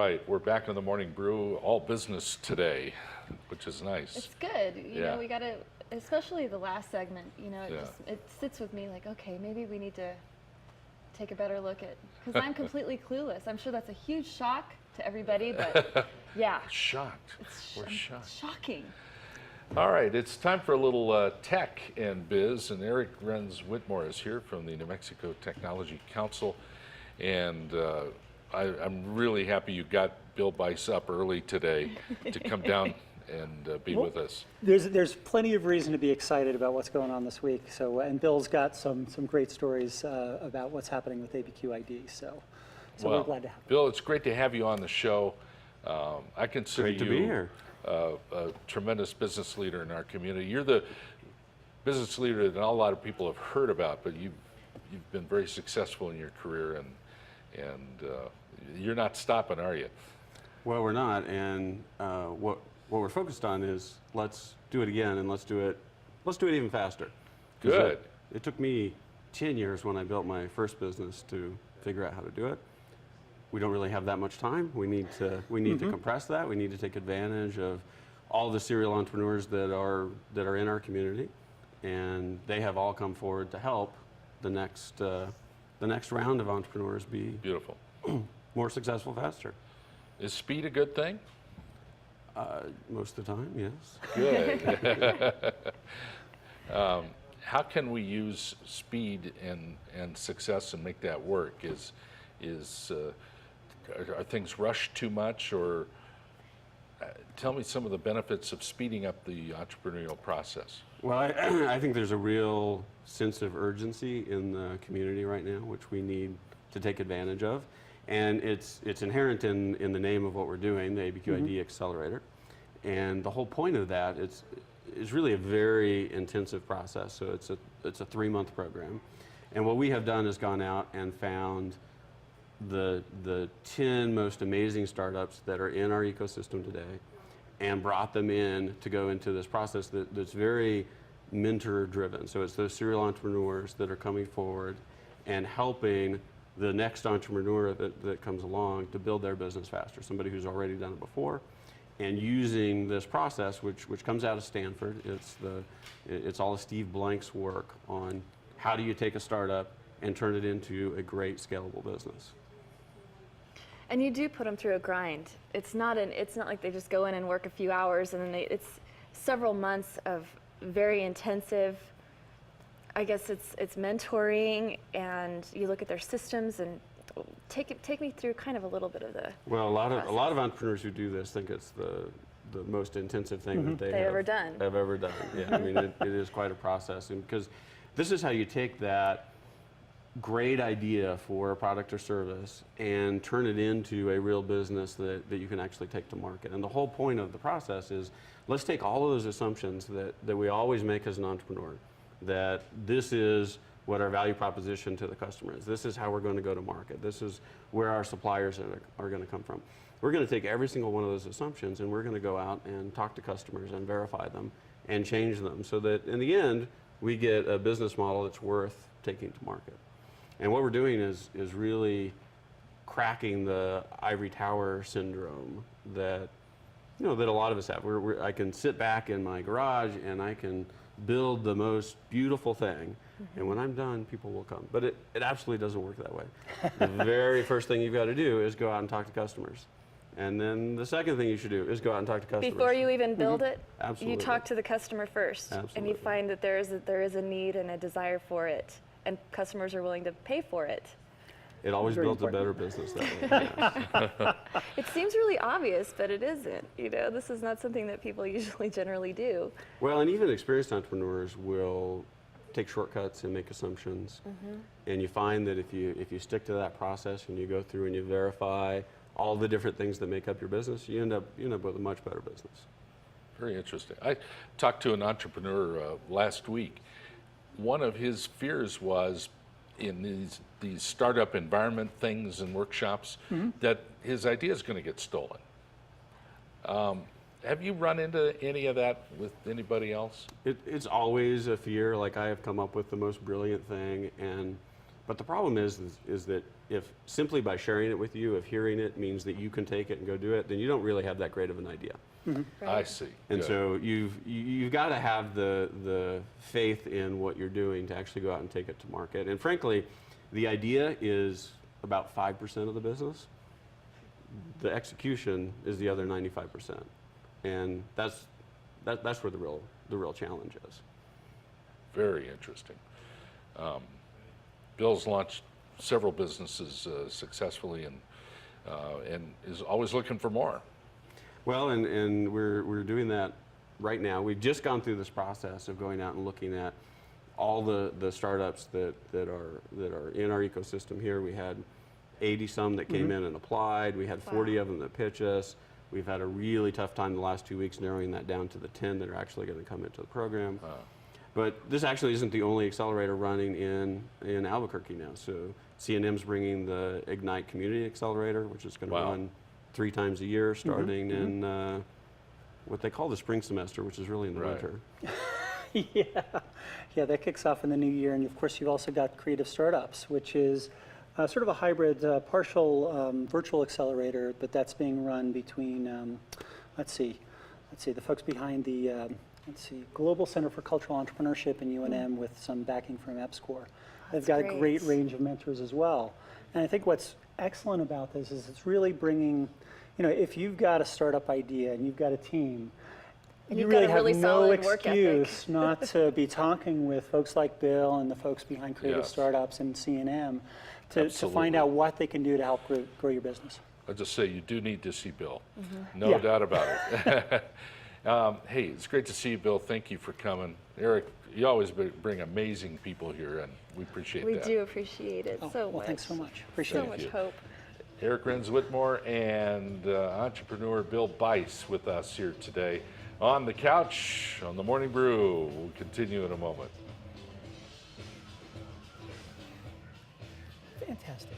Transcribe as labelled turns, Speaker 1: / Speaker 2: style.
Speaker 1: right. We're back in the morning brew, all business today, which is nice.
Speaker 2: It's good. You know, we got to, especially the last segment, you know, it sits with me like, okay, maybe we need to take a better look at, because I'm completely clueless. I'm sure that's a huge shock to everybody, but yeah.
Speaker 1: Shocked. We're shocked.
Speaker 2: Shocking.
Speaker 1: All right, it's time for a little tech and biz, and Renz-Whitmore is here from the New Mexico Technology Council, and I'm really happy you got Bill Bice up early today to come down and be with us.
Speaker 3: There's plenty of reason to be excited about what's going on this week. So, and Bill's got some great stories about what's happening with ABQid. So
Speaker 1: Well,
Speaker 3: we're glad to have you.
Speaker 1: Bill, it's great to have you on the show. I consider
Speaker 4: Great to be here.
Speaker 1: A tremendous business leader in our community. You're the business leader that not a lot of people have heard about, but you've been very successful in your career, and you're not stopping, are you?
Speaker 4: Well, we're not, and what we're focused on is let's do it again, and let's do it even faster.
Speaker 1: Good.
Speaker 4: It took me 10 years when I built my first business to figure out how to do it. We don't really have that much time. We need to compress that. We need to take advantage of all the serial entrepreneurs that are in our community, and they have all come forward to help the next round of entrepreneurs be
Speaker 1: Beautiful.
Speaker 4: more successful faster.
Speaker 1: Is speed a good thing?
Speaker 4: Most of the time, yes.
Speaker 1: Good. How can we use speed and success and make that work? Are things rushed too much, or tell me some of the benefits of speeding up the entrepreneurial process?
Speaker 4: Well, I think there's a real sense of urgency in the community right now, which we need to take advantage of. And it's inherent in the name of what we're doing, the ABQid Accelerator. And the whole point of that is really a very intensive process. So it's a 3-month program. And what we have done is gone out and found the 10 most amazing startups that are in our ecosystem today and brought them in to go into this process that's very mentor driven. So it's those serial entrepreneurs that are coming forward and helping the next entrepreneur that comes along to build their business faster, somebody who's already done it before, and using this process, which comes out of Stanford. It's all of Steve Blank's work on how do you take a startup and turn it into a great scalable business.
Speaker 2: And you do put them through a grind. It's not like they just go in and work a few hours and then it's several months of very intensive, I guess it's mentoring, and you look at their systems and take me through kind of a little bit of the
Speaker 4: Well, a lot
Speaker 2: process.
Speaker 4: of entrepreneurs who do this think it's the most intensive thing that
Speaker 2: They've ever done.
Speaker 4: have ever done. Yeah, I mean it is quite a process, and because this is how you take that great idea for a product or service and turn it into a real business that you can actually take to market. And the whole point of the process is let's take all of those assumptions that we always make as an entrepreneur, that this is what our value proposition to the customer is. This is how we're going to go to market. This is where our suppliers are going to come from. We're going to take every single one of those assumptions and we're going to go out and talk to customers and verify them and change them so that in the end we get a business model that's worth taking to market. And what we're doing is really cracking the ivory tower syndrome that that a lot of us have. I can sit back in my garage and I can build the most beautiful thing, and when I'm done, people will come. But it absolutely doesn't work that way. The very first thing you've got to do is go out and talk to customers. And then the second thing you should do is go out and talk to customers.
Speaker 2: Before you even build it,
Speaker 4: Absolutely.
Speaker 2: you talk to the customer first.
Speaker 4: Absolutely.
Speaker 2: And you find that there is a need and a desire for it, and customers are willing to pay for it.
Speaker 4: It always
Speaker 3: Very
Speaker 4: builds
Speaker 3: important.
Speaker 4: a better business that way. Yes.
Speaker 2: It seems really obvious, but it isn't. This is not something that people usually generally do.
Speaker 4: Well, and even experienced entrepreneurs will take shortcuts and make assumptions. And you find that if you stick to that process and you go through and you verify all the different things that make up your business, you end up with a much better business.
Speaker 1: Very interesting. I talked to an entrepreneur last week. One of his fears was in these startup environment things and workshops that his idea is going to get stolen. Have you run into any of that with anybody else?
Speaker 4: It's always a fear. Like I have come up with the most brilliant thing, and But the problem is that if simply by sharing it with you, if hearing it means that you can take it and go do it, then you don't really have that great of an idea.
Speaker 1: I see.
Speaker 4: And
Speaker 1: Good.
Speaker 4: so you've got to have the faith in what you're doing to actually go out and take it to market. And frankly, the idea is about 5% of the business. The execution is the other 95%, and that's where the real challenge is.
Speaker 1: Very interesting. Bill's launched several businesses successfully, and is always looking for more.
Speaker 4: Well, and we're doing that right now. We've just gone through this process of going out and looking at all the startups that are in our ecosystem here. We had 80 some that came in and applied. We had 40 of them that pitch us. We've had a really tough time the last 2 weeks narrowing that down to the 10 that are actually going to come into the program. But this actually isn't the only accelerator running in Albuquerque now. So C&M's bringing the Ignite Community Accelerator, which is going to run 3 times a year, starting in what they call the spring semester, which is really in the winter.
Speaker 3: Yeah, that kicks off in the new year. And of course, you've also got Creative Startups, which is sort of a hybrid, partial virtual accelerator, but that's being run between, let's see, the folks behind the, Global Center for Cultural Entrepreneurship in UNM with some backing from EPSCoR. They've got a great range of mentors as well. And I think what's excellent about this is it's really bringing, if you've got a startup idea and you've got a team,
Speaker 2: And
Speaker 3: you
Speaker 2: you've got
Speaker 3: really
Speaker 2: a
Speaker 3: have
Speaker 2: really
Speaker 3: no
Speaker 2: solid work ethic.
Speaker 3: excuse not to be talking with folks like Bill and the folks behind Creative
Speaker 1: Yes.
Speaker 3: Startups and C&M to
Speaker 1: Absolutely.
Speaker 3: find out what they can do to help grow your business.
Speaker 1: I'll just say you do need to see Bill.
Speaker 2: Mm-hmm.
Speaker 1: No doubt about it. Hey, it's great to see you, Bill. Thank you for coming. Eric, you always bring amazing people here, and we appreciate
Speaker 2: We
Speaker 1: that.
Speaker 2: do appreciate it so
Speaker 3: well,
Speaker 2: much.
Speaker 3: thanks so much. Appreciate
Speaker 2: So
Speaker 3: it.
Speaker 2: much
Speaker 1: you.
Speaker 2: hope.
Speaker 1: Eric Renz-Whitmore and entrepreneur Bill Bice with us here today on the couch on the Morning Brew. We'll continue in a moment.
Speaker 3: Fantastic.